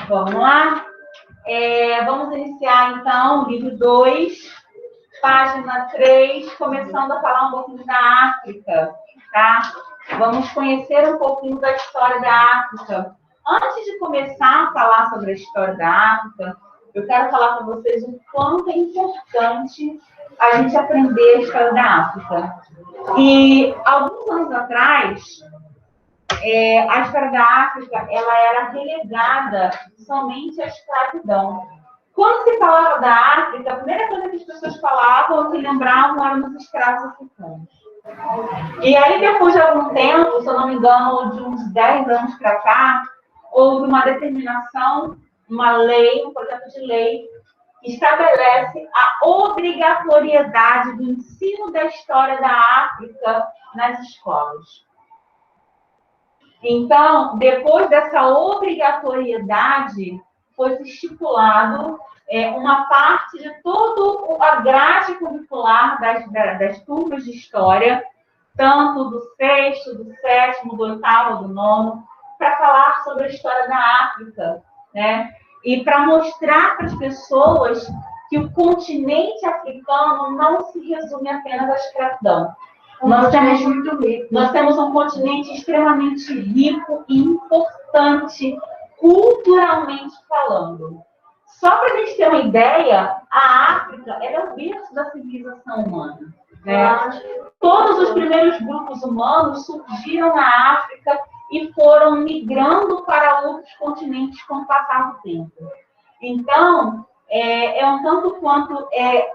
Vamos lá? Vamos iniciar, então, o livro 2, página 3, começando a falar um pouquinho da África, tá? Vamos conhecer um pouquinho da história da África. Antes de começar a falar sobre a história da África, eu quero falar para vocês o quanto é importante a gente aprender a história da África. E, alguns anos atrás, a história da África ela era relegada somente à escravidão. Quando se falava da África, a primeira coisa que as pessoas falavam, que lembravam, eram os escravos africanos. E aí, depois de algum tempo, se eu não me engano, de uns 10 anos para cá, houve uma determinação, uma lei, um projeto de lei, que estabelece a obrigatoriedade do ensino da história da África nas escolas. Então, depois dessa obrigatoriedade, foi estipulado uma parte de todo a grade curricular das turmas de história, tanto do 6º, do 7º, do 8º, do 9º, para falar sobre a história da África, né? E para mostrar para as pessoas que o continente africano não se resume apenas à escravidão. Nós temos um continente extremamente rico e importante, culturalmente falando. Só para a gente ter uma ideia, a África é o berço da civilização humana. Né? Todos os primeiros grupos humanos surgiram na África e foram migrando para outros continentes com o passar do tempo. Então, é um tanto quanto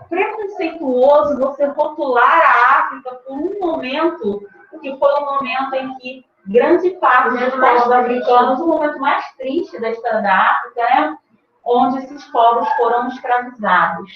preconceituoso você rotular a África por um momento, que foi um momento em que grande parte dos povos africanos, o momento mais triste da história da África, né, onde esses povos foram escravizados.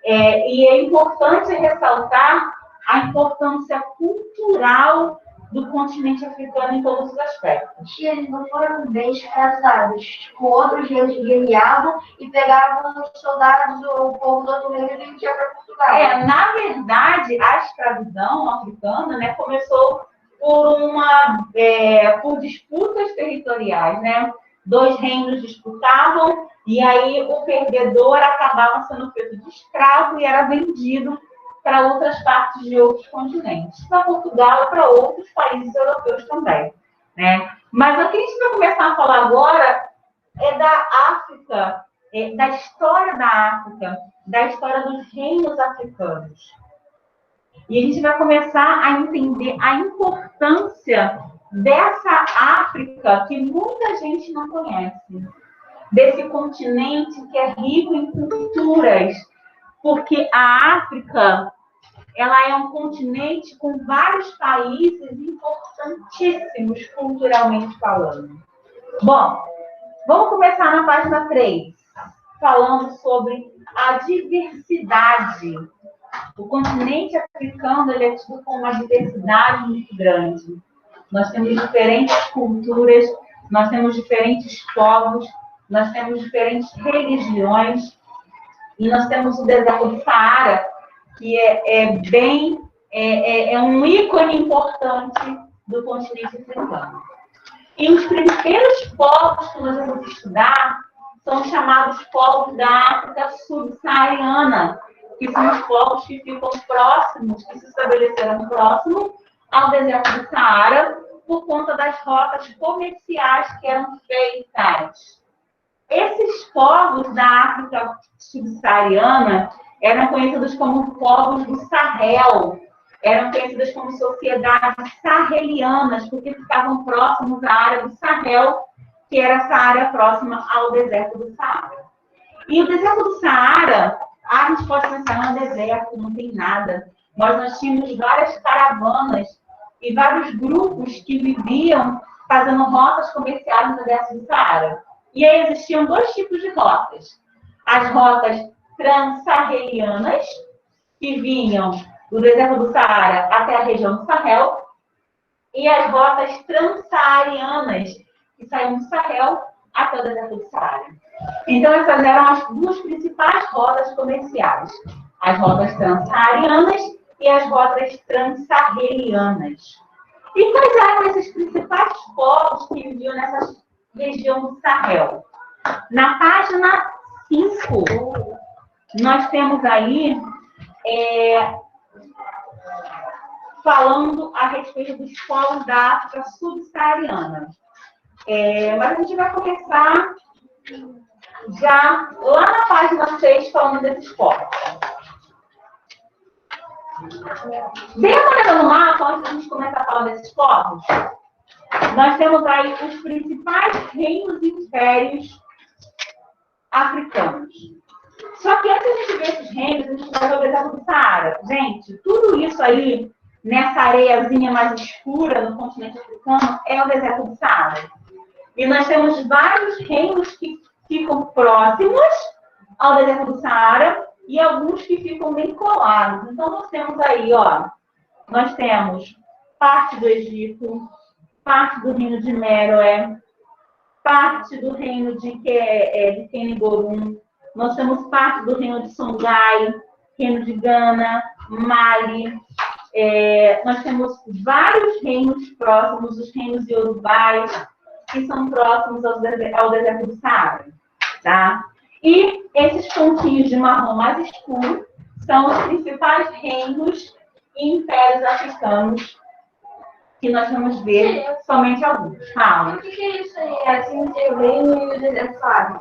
E é importante ressaltar a importância cultural do continente africano em todos os aspectos. E eles não foram bem escravizados. Tipo, outros reis guerreavam e pegavam os soldados do povo do outro reino e vendiam para Portugal. Na verdade, a escravidão africana, né, começou por disputas territoriais, né? 2 reinos disputavam e aí o perdedor acabava sendo feito de escravo e era vendido para outras partes de outros continentes, para Portugal e para outros países europeus também. Né? Mas o que a gente vai começar a falar agora é da África, da história da África, da história dos reinos africanos. E a gente vai começar a entender a importância dessa África que muita gente não conhece, desse continente que é rico em culturas, porque a África ela é um continente com vários países importantíssimos culturalmente falando. Bom, vamos começar na página 3, falando sobre a diversidade. O continente africano ele é tido com uma diversidade muito grande. Nós temos diferentes culturas, nós temos diferentes povos, nós temos diferentes religiões, e nós temos o deserto do Saara, que é um ícone importante do continente africano. E os primeiros povos que nós vamos estudar são chamados povos da África subsaariana, que são os povos que ficam próximos, que se estabeleceram próximo ao deserto do Saara, por conta das rotas comerciais que eram feitas. Esses povos da África subsaariana eram conhecidos como povos do Sahel, eram conhecidos como sociedades sahelianas, porque ficavam próximos à área do Sahel, que era essa área próxima ao deserto do Saara. E o deserto do Saara, a gente pode pensar no deserto, não tem nada. Nós tínhamos várias caravanas e vários grupos que viviam fazendo rotas comerciais no deserto do Saara. E aí existiam 2 tipos de rotas. As rotas transsahelianas, que vinham do deserto do Saara até a região do Sahel, e as rotas transsaarianas, que saíam do Sahel até o deserto do Saara. Então, essas eram as 2 principais rotas comerciais. As rotas transsaarianas e as rotas transsahelianas. E quais eram esses principais povos que viviam nessas região do Sahel. Na página 5, nós temos aí falando a respeito dos povos da África subsaariana. Mas a gente vai começar já lá na página 6 falando desses povos. Dê uma olhada no mapa antes de a gente começar a falar desses povos. Nós temos aí os principais reinos e impérios africanos. Só que antes de a gente ver esses reinos, a gente vai ver o deserto do Saara. Gente, tudo isso aí, nessa areiazinha mais escura no continente africano, é o deserto do Saara. E nós temos vários reinos que ficam próximos ao deserto do Saara e alguns que ficam bem colados. Então, nós temos aí, ó, nós temos parte do Egito, parte do reino de Meroé, parte do reino de Kenigorum, nós temos parte do reino de Songhai, reino de Gana, Mali, nós temos vários reinos próximos, os reinos iorubais, que são próximos ao deserto do Saara, tá? E esses pontinhos de marrom mais escuro são os principais reinos e impérios africanos que nós vamos ver somente alguns. Fala. O que é isso aí? Assim, tem o reino e o deserto claro.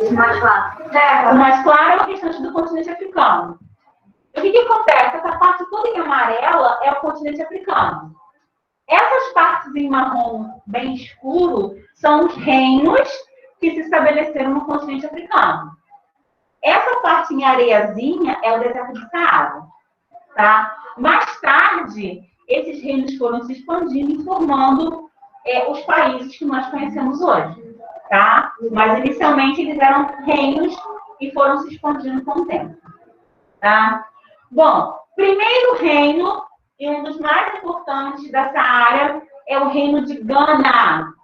O mais claro. O mais claro é o restante do continente africano. O que acontece? Essa parte toda em amarela é o continente africano. Essas partes em marrom bem escuro são os reinos que se estabeleceram no continente africano. Essa parte em areiazinha é o deserto do Saara. Tá? Mais tarde, esses reinos foram se expandindo e formando os países que nós conhecemos hoje. Tá? Mas, inicialmente, eles eram reinos e foram se expandindo com o tempo. Tá? Bom, primeiro reino, e um dos mais importantes dessa área, é o reino de Gana.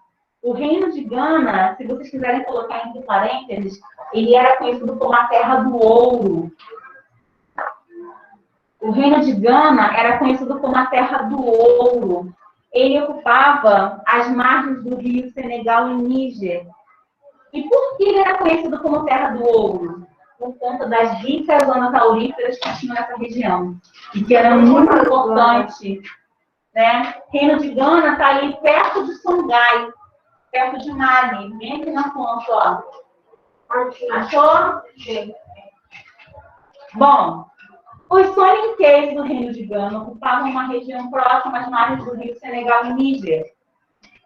O reino de Gana, se vocês quiserem colocar entre parênteses, ele era conhecido como a Terra do Ouro. O reino de Gana era conhecido como a Terra do Ouro. Ele ocupava as margens do rio Senegal e Níger. E por que ele era conhecido como Terra do Ouro? Por conta das ricas zonas auríferas que tinham nessa região. E que era muito importante. Né? O reino de Gana está ali perto de Songhai, perto de Mali. Bem aqui na ponta, ó. Achou? Bom, os soninkeis do reino de Gana ocupavam uma região próxima às margens do rio Senegal e Níger.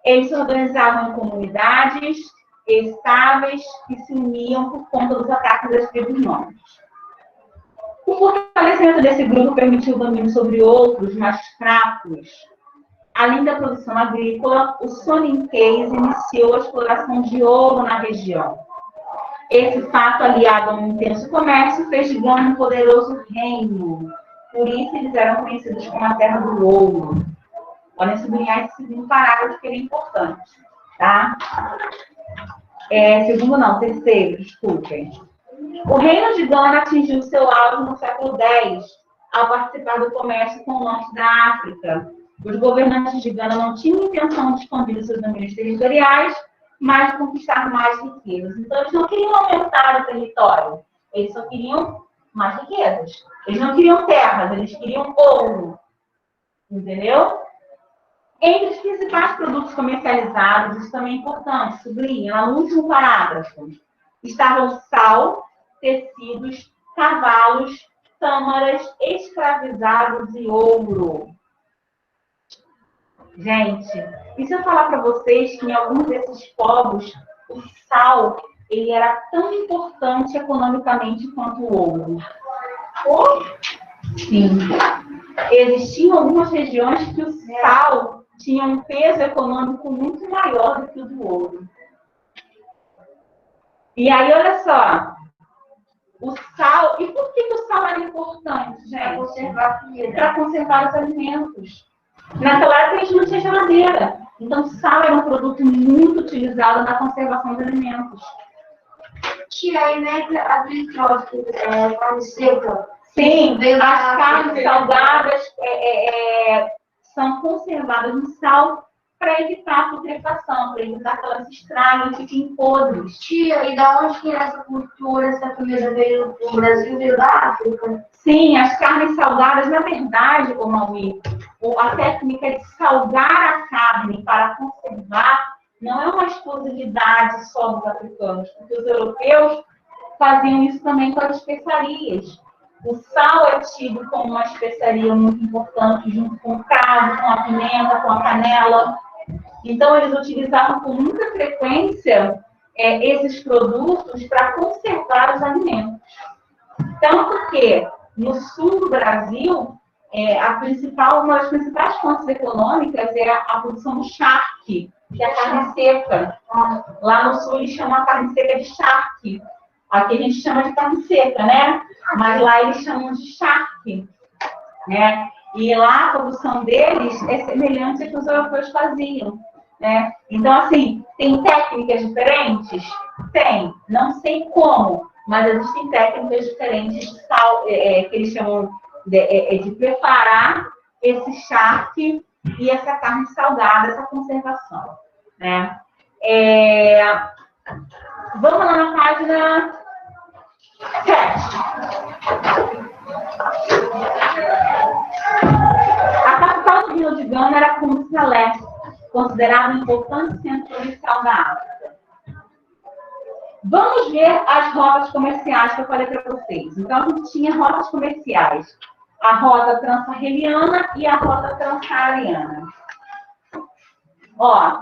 Eles se organizavam em comunidades estáveis que se uniam por conta dos ataques das tribos nômades. O fortalecimento desse grupo permitiu o domínio sobre outros mais fracos. Além da produção agrícola, o soninkeis iniciou a exploração de ouro na região. Esse fato, aliado a um intenso comércio, fez de Gana um poderoso reino. Por isso, eles eram conhecidos como a Terra do Ouro. Podem sublinhar esse segundo parágrafo, que ele é importante. Tá? Terceiro, desculpem. O reino de Gana atingiu seu auge no século X, ao participar do comércio com o norte da África. Os governantes de Gana não tinham intenção de expandir os seus domínios territoriais, mas de conquistar mais riquezas. Então, eles não queriam aumentar o território, eles só queriam mais riquezas. Eles não queriam terras, eles queriam ouro. Entendeu? Entre os principais produtos comercializados, isso também é importante, sublinha, lá no último parágrafo, estavam sal, tecidos, cavalos, tâmaras, escravizados e ouro. Gente, e se eu falar para vocês que em alguns desses povos, o sal, ele era tão importante economicamente quanto o ouro? Sim. Existiam algumas regiões que o sal tinha um peso econômico muito maior do que o do ouro. E aí, olha só, o sal, e por que o sal era importante, gente? Para conservar os alimentos. Naquela época a gente não tinha geladeira. Então, sal era um produto muito utilizado na conservação de alimentos. Tira aí, né, aquele troço, carne seca. Sim, as carnes salgadas são conservadas no sal para evitar a putrefação, para evitar que elas se estraguem e fiquem podres. Tia, e da onde que é essa cultura, essa comida veio do Brasil, veio da África? Sim, as carnes salgadas, na verdade, ô Maui, a técnica de salgar a carne para conservar não é uma exclusividade só dos africanos, porque os europeus faziam isso também com as especiarias. O sal é tido como uma especiaria muito importante, junto com o cravo, com a pimenta, com a canela. Então, eles utilizavam com muita frequência esses produtos para conservar os alimentos. Tanto que, no sul do Brasil, uma das principais fontes econômicas é a produção do charque, que é a carne seca. Lá no sul, eles chamam a carne seca de charque. Aqui a gente chama de carne seca, né? Mas lá eles chamam de charque, né? E lá a produção deles é semelhante à que os europeus faziam, né? Então, assim, tem técnicas diferentes? Tem. Não sei como, mas existem técnicas diferentes de sal, que eles chamam de preparar esse charque e essa carne salgada, essa conservação, né? Vamos lá na página 7. A capital do Rio de Gana era Kunming, considerado um importante centro comercial da África. Vamos ver as rotas comerciais que eu falei para vocês. Então, a gente tinha rotas comerciais. A rota transsaariana e a rota transsaariana. Ó,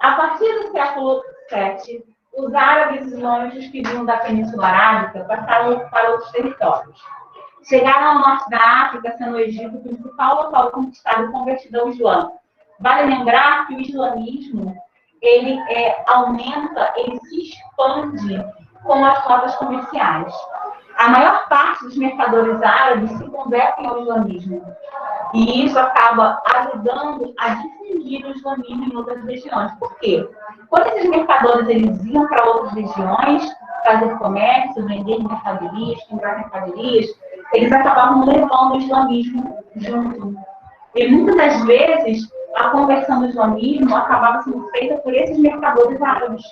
a partir do século VII, os árabes islâmicos que vinham da Península Arábica passaram para outros territórios. Chegaram ao norte da África, sendo o Egito o principal local conquistado e convertido ao Islã. Vale lembrar que o islamismo, ele aumenta, ele se expande com as rotas comerciais. A maior parte dos mercadores árabes se convertem ao islamismo. E isso acaba ajudando a difundir o islamismo em outras regiões. Por quê? Quando esses mercadores eles iam para outras regiões, fazer comércio, vender mercadorias, comprar mercadorias, eles acabavam levando o islamismo junto. E muitas das vezes, a conversão do islamismo acabava sendo feita por esses mercadores árabes.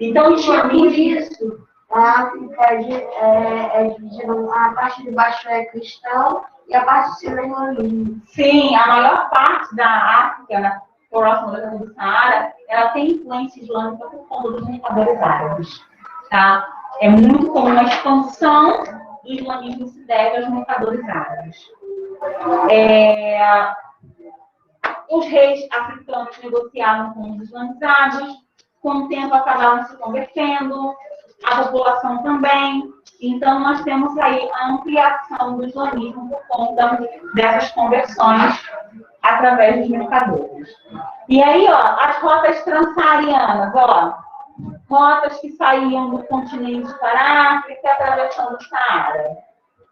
Então, o islamismo... A África é dividida, a parte de baixo é cristão e a parte de cima é islamismo. Sim, a maior parte da África, próxima do Saara, ela tem influência islâmica por conta dos mercadores árabes. Tá? É muito comum a expansão do islamismo se deve aos mercadores árabes. Os reis africanos negociavam com os islamizados, com o tempo acabaram se convertendo, a população também. Então, nós temos aí a ampliação do islamismo por conta dessas conversões através dos mercadores. E aí, ó, as rotas transsaarianas, ó, rotas que saíam do continente para a África, atravessando o Saara.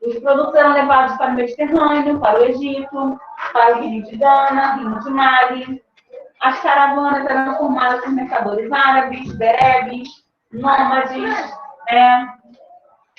Os produtos eram levados para o Mediterrâneo, para o Egito, para o Rio de Gana, Rio de Mali. As caravanas eram formadas por mercadores árabes, berebes, nômades,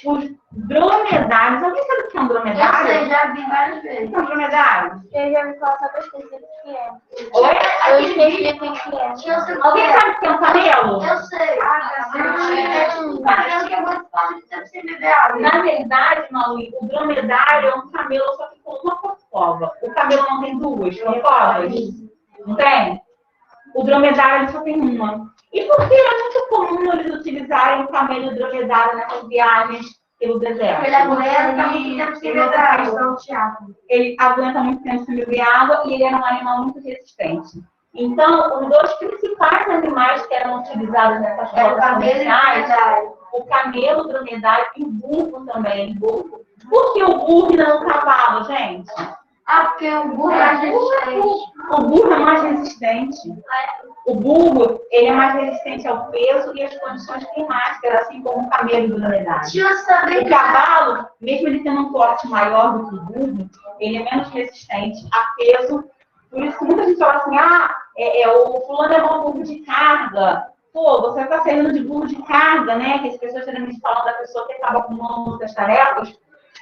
os dromedários. Alguém sabe o que é um dromedário? Eu já vi várias vezes. O que é um dromedário? Eu já me falo, só que eu esqueci o que é. Oi? Eu esqueci o que é. Alguém sabe o que é um camelo? Eu sei. Camelo que eu gosto de falar muito tempo sem beber água. Na verdade, Maui, o dromedário é um camelo só que com uma corcova. O camelo não tem duas corcovas? Não tem? O dromedário ele só tem uma. E por que é muito comum eles utilizarem o camelo dromedário nessas viagens pelo deserto? Ele aguenta muito tempo sem beber água. Ele aguenta muito tempo sem beber água e ele era um animal muito resistente. Então, os dois principais animais que eram utilizados nessas rotas comerciais, o camelo dromedário e o burro também. Por que o burro e não o cavalo, gente? Porque o burro é mais resistente. O burro é mais resistente. O burro, ele é mais resistente ao peso e às condições climáticas, assim como o camelo do dromedário. O cavalo, mesmo ele tendo um porte maior do que o burro, ele é menos resistente a peso. Por isso que muita gente fala assim, o fulano é um burro de carga. Pô, você está saindo de burro de carga, né? Que as pessoas geralmente falam da pessoa que acaba acumulando muitas tarefas.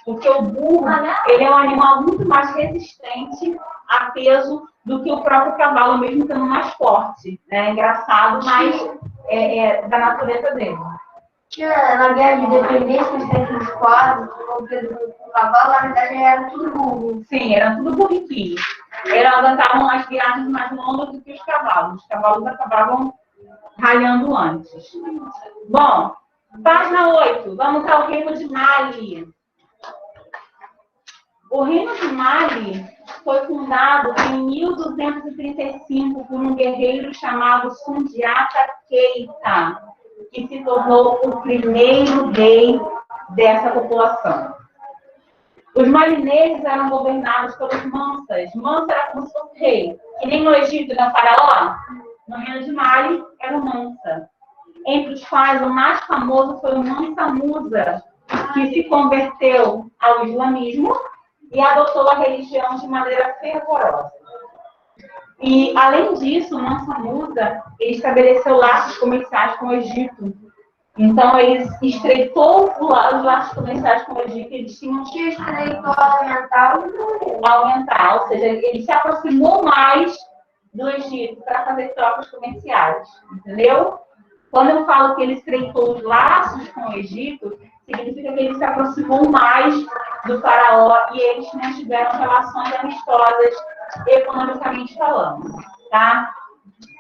Porque o burro, ele é um animal muito mais resistente a peso do que o próprio cavalo, mesmo sendo mais forte. É engraçado, mas é da natureza dele. Na guerra de independência, os tempos quadros, o cavalo, na verdade, era tudo burro. Sim, era tudo burriquinho. Eles aguentavam as viagens mais longas do que os cavalos. Os cavalos acabavam ralhando antes. Bom, página 8. Vamos ao reino de Mali. O reino de Mali foi fundado em 1235 por um guerreiro chamado Sundiata Keita, que se tornou o primeiro rei dessa população. Os malineses eram governados pelos mansas. Mansa era como se fosse rei. Que nem no Egito, na Faraó, no reino de Mali, era o Mansa. Entre os quais, o mais famoso foi o Mansa Musa, que se converteu ao islamismo e adotou a religião de maneira fervorosa. E, além disso, o Mansa Musa estabeleceu laços comerciais com o Egito. Então, ele estreitou os laços comerciais com o Egito. Eles tinham Que estreitou oriental ou seja, ele se aproximou mais do Egito para fazer trocas comerciais, entendeu? Quando eu falo que ele estreitou os laços com o Egito, significa que ele se aproximou mais do faraó e eles mantiveram relações amistosas, economicamente falando, tá?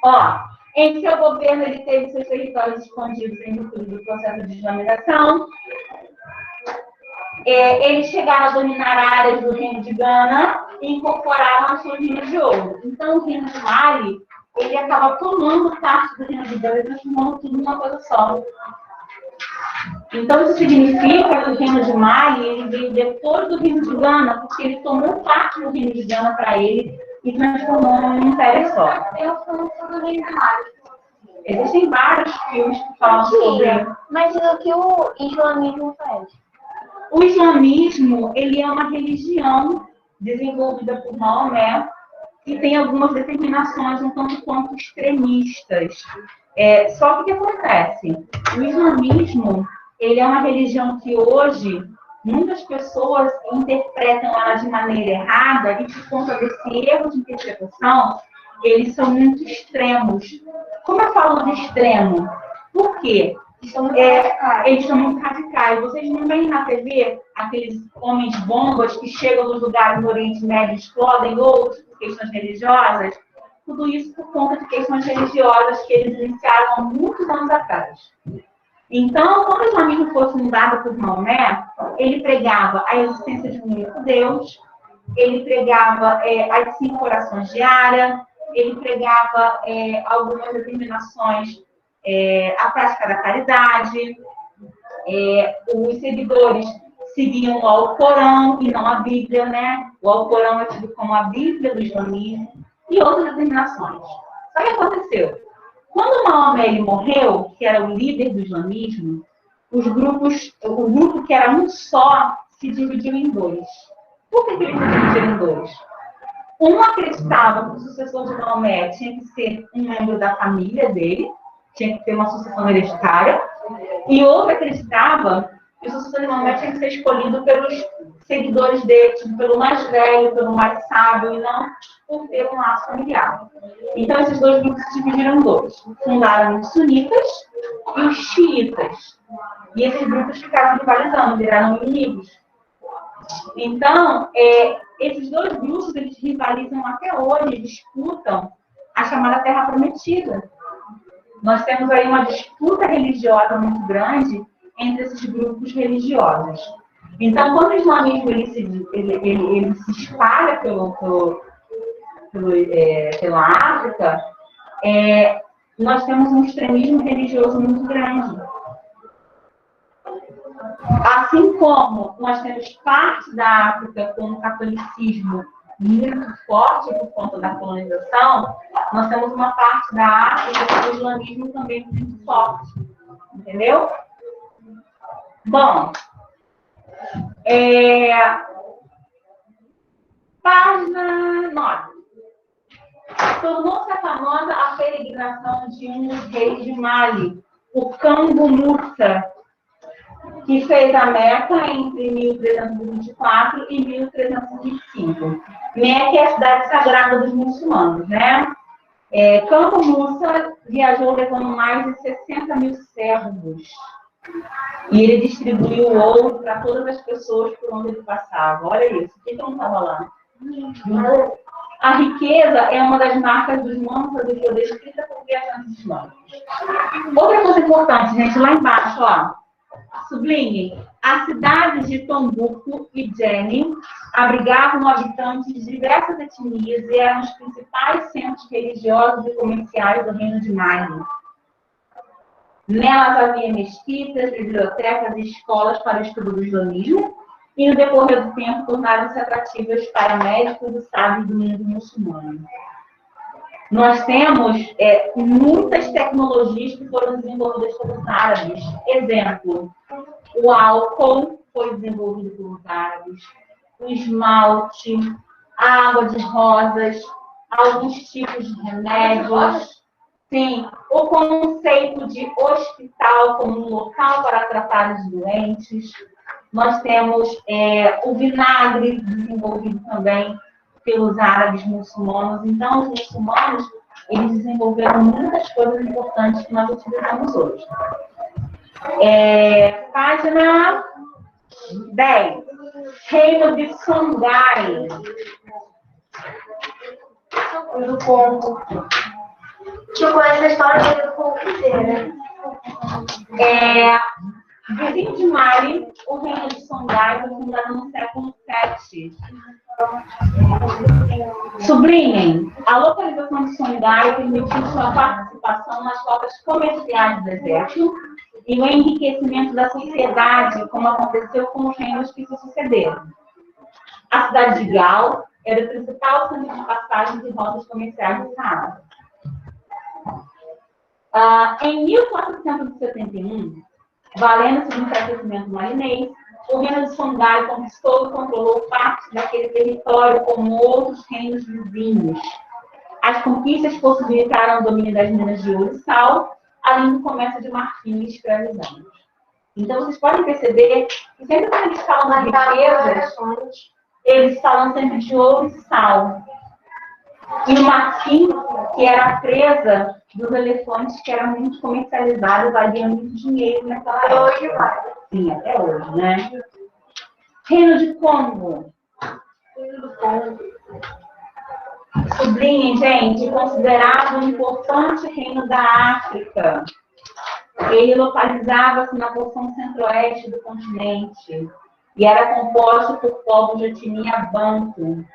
Ó, em seu governo, ele teve seus territórios escondidos em virtude do processo de islamização. Eles chegaram a dominar áreas do reino de Gana e incorporaram as suas minas de ouro. Então, o reino de Mali, ele acaba tomando parte do reino de Gana e transformando tudo numa coisa só. Então, isso significa que o reino de Mali, ele veio depois do reino de Gana, porque ele tomou parte do reino de Gana para ele e transformou num império só. Existem vários filmes que falam sobre... Mas o que o islamismo faz? O islamismo, ele é uma religião desenvolvida por Maomé e tem algumas determinações um tanto quanto extremistas. Só que o que acontece? O islamismo, ele é uma religião que hoje muitas pessoas interpretam ela de maneira errada e por conta desse erro de interpretação, eles são muito extremos. Como eu falo de extremo? Por quê? Eles são muito radicais. Vocês não veem na TV aqueles homens bombas que chegam nos lugares do Oriente Médio e explodem outros por questões religiosas? Tudo isso por conta de questões religiosas que eles iniciaram há muitos anos atrás. Então, quando o islamismo foi fundado por Maomé, ele pregava a existência de um único Deus, ele pregava as 5 orações diárias, ele pregava algumas determinações, a prática da caridade, os seguidores seguiam o Alcorão e não a Bíblia, né? O Alcorão é tido como a Bíblia do islamismo e outras determinações. Só que aconteceu? Quando Maomé morreu, que era o líder do islamismo, o grupo que era um só se dividiu em 2. Por que ele se dividiu em 2? Um acreditava que o sucessor de Maomé tinha que ser um membro da família dele, tinha que ter uma sucessão hereditária, e outro acreditava que o sucessor de Maomé tinha que ser escolhido pelos seguidores dele, tipo, pelo mais velho, pelo mais sábio, e não por ter um laço familiar. Então, esses 2 grupos se dividiram em 2. Fundaram os sunitas e os xiitas. E esses grupos ficaram rivalizando, viraram inimigos. Então, esses 2 grupos, eles rivalizam até hoje, disputam a chamada Terra Prometida. Nós temos aí uma disputa religiosa muito grande entre esses grupos religiosos. Então, quando o islamismo ele se espalha pela África, nós temos um extremismo religioso muito grande. Assim como nós temos parte da África com o catolicismo muito forte por conta da colonização, nós temos uma parte da África com o islamismo também muito forte. Entendeu? Bom, página 9. Tornou-se famosa a peregrinação de um dos reis de Mali, o Kango Musa, que fez a Meca entre 1324 e 1325. Meca é a cidade sagrada dos muçulmanos, né? Campo Musa viajou levando mais de 60 mil servos. E ele distribuiu o ouro para todas as pessoas por onde ele passava. Olha isso, quem não estava lá? A riqueza é uma das marcas dos mantras do poder escrita por viajantes islâmicos. Outra coisa importante, gente, lá embaixo, ó. Sublinhe. As cidades de Tombuctu e Jenin abrigavam habitantes de diversas etnias e eram os principais centros religiosos e comerciais do reino de Mali. Nelas havia mesquitas, bibliotecas e escolas para o estudo do islamismo, e no decorrer do tempo tornaram-se atrativas para médicos e sábios do mundo muçulmano. Nós temos muitas tecnologias que foram desenvolvidas pelos árabes. Exemplo, o álcool foi desenvolvido pelos árabes, o esmalte, a água de rosas, alguns tipos de remédios. Sim, o conceito de hospital como um local para tratar os doentes. Nós temos o vinagre desenvolvido também pelos árabes muçulmanos. Então, os muçulmanos, eles desenvolveram muitas coisas importantes que nós utilizamos hoje. Página 10. Reino de Songhai. Do Congo. Tipo, essa história do Congo inteira. Vizinho de Mali, o reino de Songhai foi fundado no século VII. Sublinhem, a localização de Songhai permitiu sua participação nas rotas comerciais do deserto e o enriquecimento da sociedade, como aconteceu com os reinos que se sucederam. A cidade de Gao era o principal centro de passagem de rotas comerciais do Saara. Em 1471, valendo-se do enfraquecimento malinês, o reino de Songhai conquistou e controlou parte daquele território como outros reinos vizinhos. As conquistas possibilitaram o domínio das minas de ouro e sal, além do comércio de marfim e escravizados. Então, vocês podem perceber que sempre quando eles falam de riquezas, eles falam sempre de ouro e sal. E o marfim, que era a presa dos elefantes, que era muito comercializado e valia muito dinheiro naquela época. Hoje vai. Sim, até hoje, né? Reino de Congo. Reino do Congo. Sublinhem, gente, considerado um importante reino da África. Ele localizava-se na porção centro-oeste do continente e era composto por povos de etnia bantu.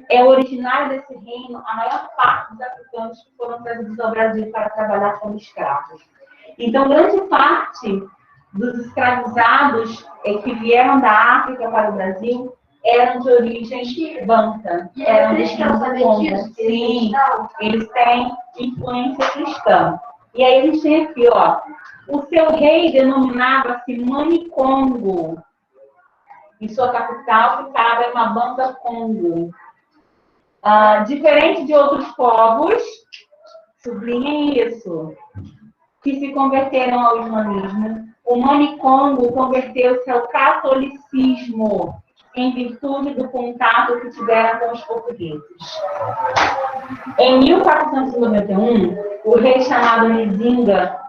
É originário desse reino a maior parte dos africanos que foram trazidos ao Brasil para trabalhar como escravos. Então, grande parte dos escravizados que vieram da África para o Brasil eram de origem banta. Eram cristãos também. Sim, eles têm influência cristã. E aí a gente tem aqui, ó, o seu rei denominava-se Manicongo. E sua capital ficava em Mabanga Congo. Diferente de outros povos, sublinhem isso, que se converteram ao islamismo, o Manicongo converteu-se ao catolicismo em virtude do contato que tiveram com os portugueses. Em 1491, o rei chamado Nzinga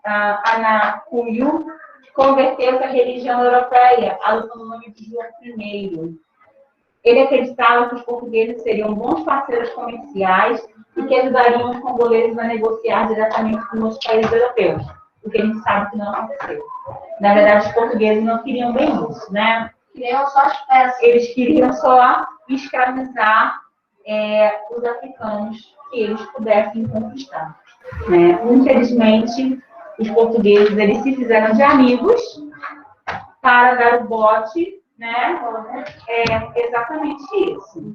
Anakuyu converteu-se à religião europeia, adotando o nome de João I. Ele acreditava que os portugueses seriam bons parceiros comerciais e que ajudariam os congoleses a negociar diretamente com os países europeus, o que a gente sabe que não aconteceu. Na verdade, os portugueses não queriam bem isso, né? Queriam só as peças. Eles queriam só escravizar os africanos que eles pudessem conquistar. Né? Infelizmente, os portugueses eles se fizeram de amigos para dar o bote, né? É exatamente isso.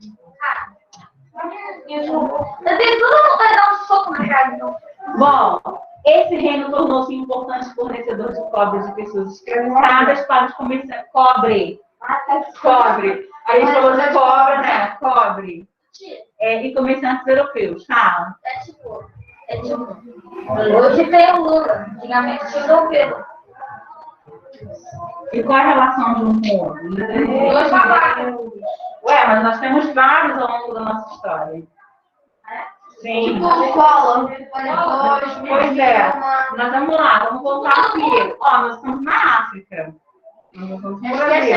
Eu tenho toda vontade de dar um soco na cara, então. Bom, esse reino tornou-se um importante fornecedor de cobre de pessoas escravizadas para os comerciantes. Cobre. A gente falou de cobre, né? Cobre. E comerciantes europeus, tá? Hoje tem o Lula, antigamente tinha o Dom Pedro. E qual é a relação de um com o outro? Ué, mas nós temos vários ao longo da nossa história. Sim. Tipo, escola. Pois é. Nós vamos lá, vamos voltar aqui. Ó, nós estamos na África. Nós estamos no Brasil.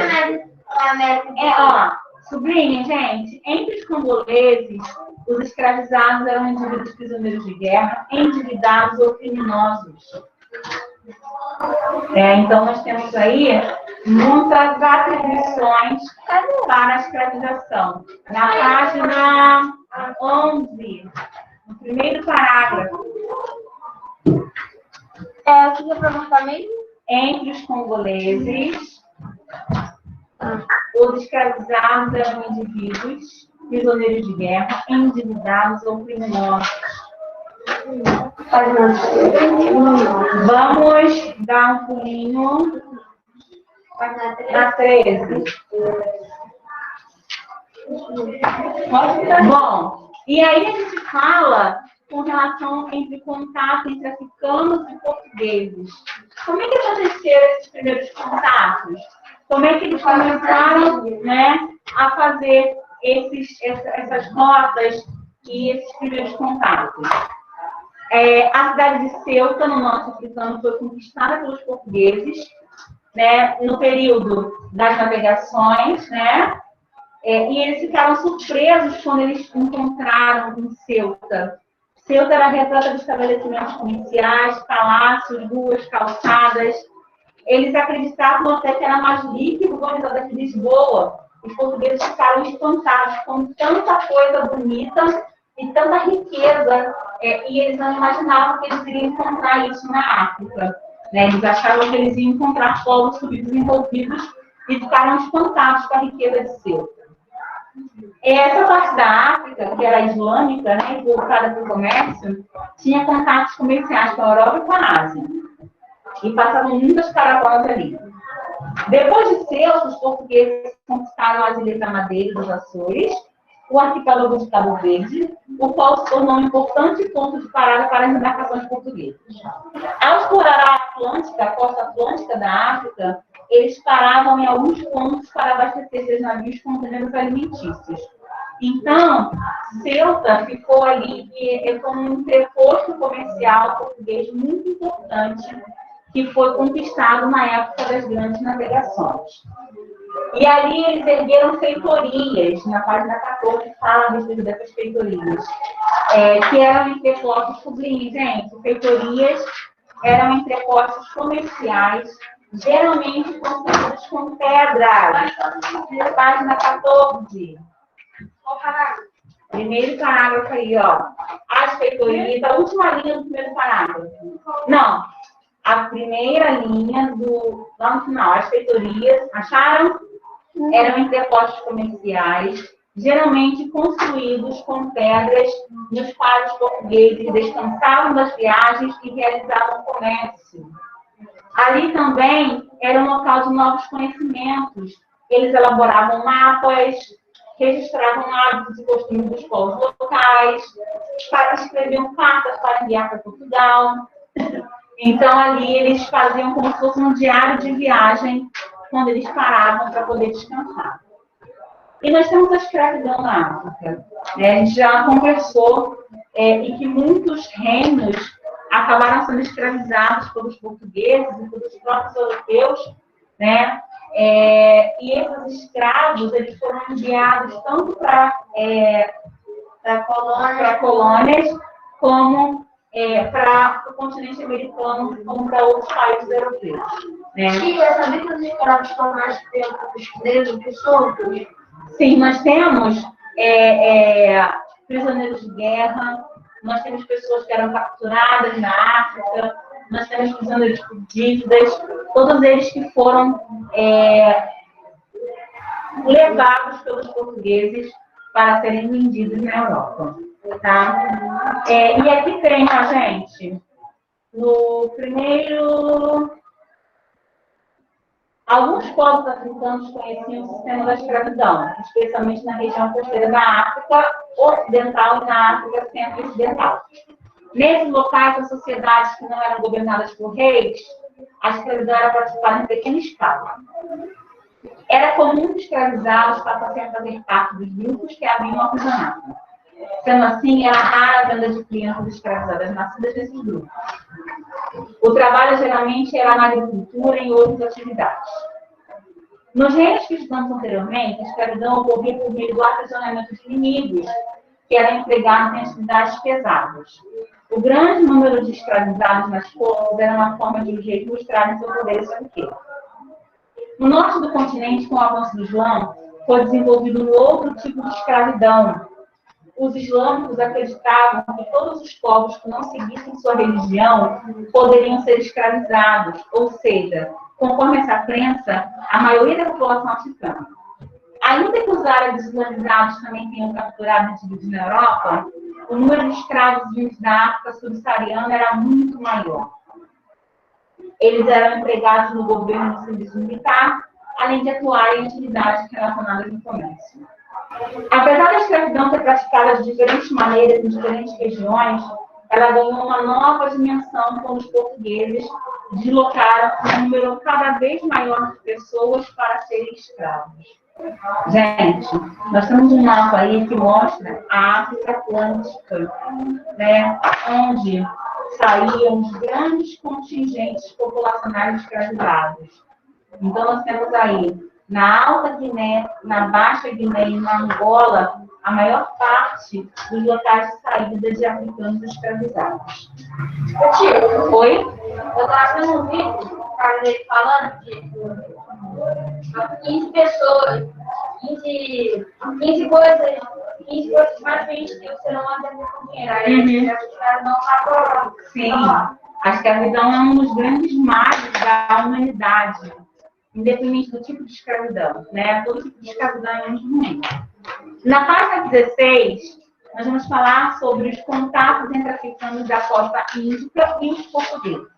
Sobrinha, gente, entre os congoleses, os escravizados eram indivíduos prisioneiros de guerra, endividados ou criminosos. Então, nós temos aí muitas atribuições para a escravização. Na página 11, no primeiro parágrafo. O que é para mostrar mesmo? Entre os congoleses, os escravizados eram indivíduos prisioneiros de guerra, endividados ou criminosos. Vamos dar um pulinho na 13. Bom, e aí a gente fala com relação entre contato entre africanos e portugueses. Como é que aconteceram esses primeiros contatos? Como é que eles começaram, né, a fazer essas rotas e esses primeiros contatos? A cidade de Ceuta, no norte africano, foi conquistada pelos portugueses, né, no período das navegações, né, e eles ficaram surpresos quando eles encontraram em Ceuta. Ceuta era repleta de estabelecimentos comerciais, palácios, ruas, calçadas. Eles acreditavam até que era mais rica e urbanizada que Lisboa. Os portugueses ficaram espantados com tanta coisa bonita e tanta riqueza, e eles não imaginavam que eles iriam encontrar isso na África. Né? Eles achavam que eles iam encontrar povos subdesenvolvidos e ficaram espantados com a riqueza de Ceuta. Essa parte da África, que era islâmica, né, voltada para o comércio, tinha contatos comerciais com a Europa e com a Ásia. E passavam muitas caravanas ali. Depois de Ceuta, os portugueses conquistaram as Ilhas da Madeira e dos Açores, o arquipélago de Cabo Verde, o qual se tornou um importante ponto de parada para as embarcações portuguesas. Ao explorar a costa atlântica da África, eles paravam em alguns pontos para abastecer seus navios com gêneros alimentícios. Então, Ceuta ficou ali como um entreposto comercial português muito importante, que foi conquistado na época das grandes navegações. E ali eles ergueram feitorias, na página 14 fala a respeito dessas feitorias, que eram entrepostos, sublinhem, gente, feitorias eram entrepostos comerciais, geralmente construídos com pedras. Página 14. Primeiro parágrafo aí, ó. As feitorias, a última linha do primeiro parágrafo. Não, a primeira linha lá no final. As feitorias, acharam? Eram entrepostos comerciais, geralmente construídos com pedras, nos quais os portugueses descansavam das viagens e realizavam comércio. Ali também era um local de novos conhecimentos. Eles elaboravam mapas, registravam hábitos e costumes dos povos locais, escreviam cartas para enviar para Portugal. Então, ali eles faziam como se fosse um diário de viagem, quando eles paravam para poder descansar. E nós temos a escravidão na África. A gente já conversou e que muitos reinos acabaram sendo escravizados pelos portugueses e pelos próprios europeus, né? E esses escravos eles foram enviados tanto para colônias como para o continente americano, como para outros países europeus. Né? Tia, sabia que os escravos estão mais presos que soltos? Sim, nós temos prisioneiros de guerra, nós temos pessoas que eram capturadas na África, nós temos prisioneiros por dívidas, todos eles que foram levados pelos portugueses para serem vendidos na Europa. Tá? E aqui tem, ó, gente, no primeiro... Alguns povos africanos conheciam o sistema da escravidão, especialmente na região costeira da África Ocidental e na África Centro-Ocidental. Nesses locais, as sociedades que não eram governadas por reis a escravidão era praticada em pequena escala. Era comum que escravizados passassem a fazer parte dos grupos que abriam o artesanato. Sendo assim, era rara a venda de crianças escravizadas nascidas nesses grupos. O trabalho geralmente era na agricultura e em outras atividades. Nos reinos que estudamos anteriormente, a escravidão ocorria por meio do aprisionamento de inimigos, que eram empregados em atividades pesadas. O grande número de escravizados nas forças era uma forma de os reis mostrarem seu poder e sua riqueza. No norte do continente, com o avanço do Islã, foi desenvolvido um outro tipo de escravidão. Os islâmicos acreditavam que todos os povos que não seguissem sua religião poderiam ser escravizados, ou seja, conforme essa crença, a maioria da população africana. Ainda que os árabes islamizados também tenham capturado indivíduos na Europa, o número de escravos vindos da África subsaariana era muito maior. Eles eram empregados no governo no serviço militar, além de atuar em atividades relacionadas ao comércio. Apesar da escravidão ser praticada de diferentes maneiras em diferentes regiões, ela ganhou uma nova dimensão quando os portugueses deslocaram um número cada vez maior de pessoas para serem escravos. Gente, nós temos um mapa aí que mostra a África Atlântica, né, onde saíam os grandes contingentes populacionais escravizados. Então, nós temos aí, na Alta Guiné, na Baixa Guiné e na Angola, a maior parte dos locais de saída de africanos escravizados. Oi? Eu estava vendo um vídeo, o cara dele falando que 15 pessoas, 15 coisas mais bonitas que você não anda com dinheiro. Aí a escravidão está. Sim, a escravidão é um dos grandes males da humanidade, independente do tipo de escravidão, né? Todo tipo de escravidão é muito ruim. Na página 16, nós vamos falar sobre os contatos entre africanos da costa índica e os portugueses.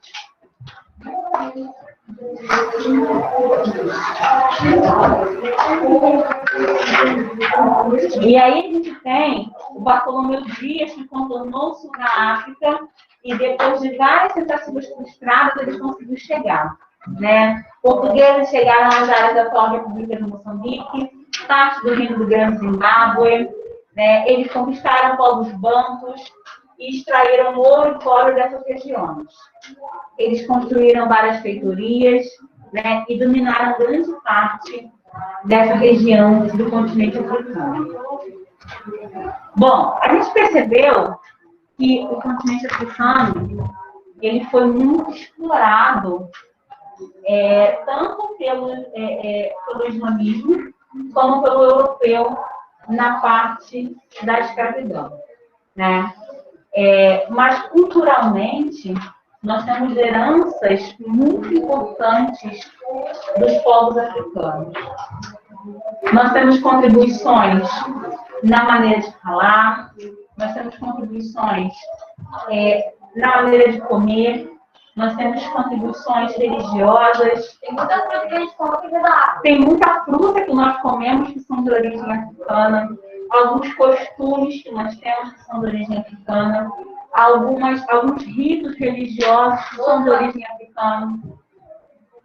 E aí a gente tem o Bartolomeu Dias, que contornou o sul da África, e depois de várias tentativas frustradas, ele conseguiu chegar. Né? Portugueses chegaram às áreas da atual República de Moçambique, parte do Reino do Grande Zimbábue, né? Eles conquistaram povos bantus e extraíram ouro e cobre dessas regiões. Eles construíram várias feitorias, né? E dominaram grande parte dessa região do continente africano. Bom, a gente percebeu que o continente africano ele foi muito explorado tanto pelo islamismo como pelo europeu na parte da escravidão, né? Mas culturalmente nós temos heranças muito importantes dos povos africanos. Nós temos contribuições na maneira de falar, nós temos contribuições na maneira de comer, nós temos contribuições religiosas. Tem muita fruta que a gente come que é da África. Tem muita fruta que nós comemos que são de origem africana, alguns costumes que nós temos que são de origem africana, alguns ritos religiosos que são de origem africana,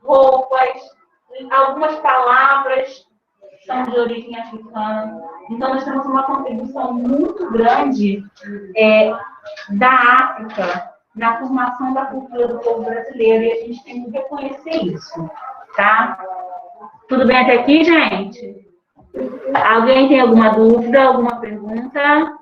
roupas, algumas palavras que são de origem africana. Então, nós temos uma contribuição muito grande da África na formação da cultura do povo brasileiro, e a gente tem que reconhecer isso, tá? Tudo bem até aqui, gente? Alguém tem alguma dúvida, alguma pergunta?